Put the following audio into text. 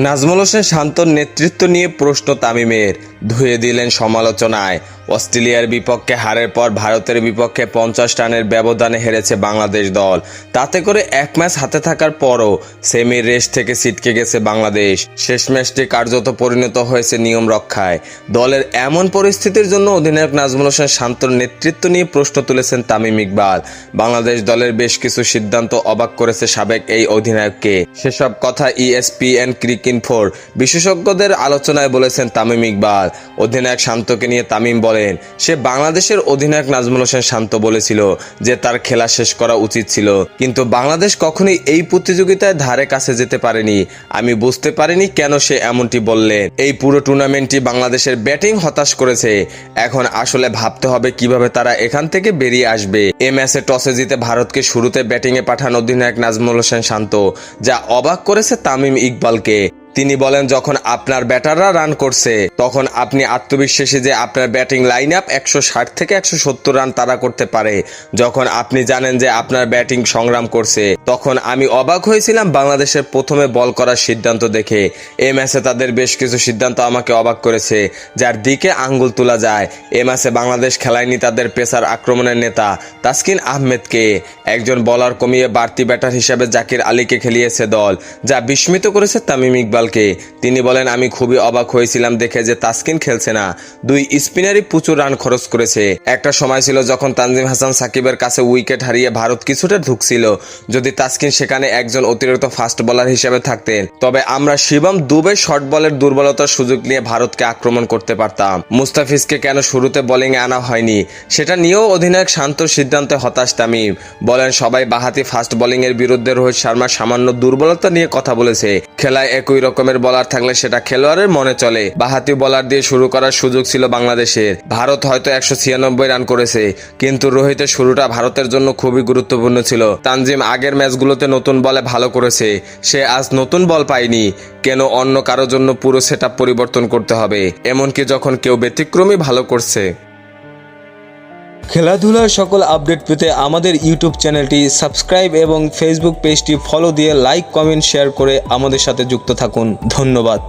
নাজমুল হোসেন শান্তর নেতৃত্ব নিয়ে প্রশ্ন তামিমের, ধুয়ে দিলেন সমালোচনায়। অস্ট্রেলিয়ার বিপক্ষে হারের পর ভারতের বিপক্ষে 50 রানের ব্যবধানে হেরেছে বাংলাদেশ দল। তাতে করে এক ম্যাচ হাতে থাকার পরও সেমির রেস থেকে ছিটকে গেছে বাংলাদেশ। শেষ ম্যাচটি কার্যত পরিণত হয়েছে নিয়ম রক্ষায়। দলের এমন পরিস্থিতির জন্য অধিনায়ক নাজমুল হোসেন শান্তর নেতৃত্ব নিয়ে প্রশ্ন তুলেছেন তামিম ইকবাল। বাংলাদেশ দলের বেশ কিছু সিদ্ধান্ত অবাক করেছে সাবেক এই অধিনায়ককে। সেসব কথা ESPN ক্রিকইনফোর বিশেষজ্ঞদের আলোচনায় বলেছেন তামিম ইকবাল। অধিনায়ক শান্তকে নিয়ে তামিম বলেন, সে বাংলাদেশের অধিনায়ক নাজমুল হোসেন শান্ত বলেছিল যে তার খেলা শেষ করা উচিত ছিল, কিন্তু বাংলাদেশ কখনোই এই প্রতিযোগিতায় ধারে কাছে যেতে পারেনি। আমি বুঝতে পারিনি কেন সে এমনটি বললেন। এই পুরো টুর্নামেন্টটি বাংলাদেশের ব্যাটিং হতাশ করেছে। এখন আসলে ভাবতে হবে কিভাবে তারা এখান থেকে বেরিয়ে আসবে। এ ম্যাচে টসে জিতে ভারতকে শুরুতে ব্যাটিংয়ে পাঠান অধিনায়ক নাজমুল হোসেন শান্ত, যা অবাক করেছে তামিম ইকবালকে। তিনি বলেন, যখন আপনার ব্যাটাররা রান করছে তখন আপনি আত্মবিশ্বাসী যে আপনার ব্যাটিং লাইন আপ 160 থেকে 170 রান তারা করতে পারে। যখন আপনি জানেন যে আপনার ব্যাটিং সংগ্রাম করছে, তখন আমি অবাক হয়েছিলাম বাংলাদেশের প্রথমে বল করার সিদ্ধান্ত দেখে। এ ম্যাচে তাদের বেশ কিছু সিদ্ধান্ত আমাকে অবাক করেছে, যার দিকে আঙ্গুল তোলা যায়। এ ম্যাচে বাংলাদেশ খেলায়নি তাদের পেসার আক্রমণের নেতা তাসকিন আহমেদকে। একজন বলার কমিয়ে বাড়তি ব্যাটার হিসেবে জাকির আলীকে খেলিয়েছে দল, যা বিস্মিত করেছে তামিম ইকবাল। তিনি বলেন, আমি খুবই অবাক হয়েছিলাম দেখে যে তাসকিন খেলছে না। দুই স্পিনারই প্রচুর রান খরচ করেছে। একটা সময় ছিল যখন তানজিম হাসান সাকিবের কাছে উইকেট হারিয়ে ভারত কিছুটা ঢুকছিল। যদি তাসকিন সেখানে একজন অতিরিক্ত ফাস্ট বোলার হিসেবে থাকতেন, তবে আমরা শিবম দুবে শর্ট বলের দুর্বলতার সুযোগ নিয়ে ভারতকে আক্রমণ করতে পারতাম। মুস্তাফিজকে কেন শুরুতে বোলিংয়ে আনা হয়নি সেটা নিয়েও অধিনায়ক শান্তর সিদ্ধান্তে হতাশ তামিম। বলেন, সবাই বাঁহাতি ফাস্ট বোলিং এর বিরুদ্ধে রোহিত শর্মার সামান্য দুর্বলতা নিয়ে কথা বলেছে। খেলায় একই রকমের বলার থাকলে সেটা খেলোয়াড়ের মনে চলে। বাঁহাতি বলার দিয়ে শুরু করার সুযোগ ছিল বাংলাদেশের। ভারত হয়তো 196 রান করেছে, কিন্তু রোহিতের শুরুটা ভারতের জন্য খুবই গুরুত্বপূর্ণ ছিল। তানজিম আগের ম্যাচগুলোতে নতুন বলে ভালো করেছে, সে আজ নতুন বল পায়নি। কেন অন্য কারো জন্য পুরো সেটআপ পরিবর্তন করতে হবে, এমনকি যখন কেউ ব্যতিক্রমী ভালো করছে। খেলাধুলার সকল আপডেট পেতে আমাদের ইউটিউব চ্যানেলটি সাবস্ক্রাইব এবং ফেসবুক পেজটি ফলো দিয়ে লাইক, কমেন্ট, শেয়ার করে আমাদের সাথে যুক্ত থাকুন। ধন্যবাদ।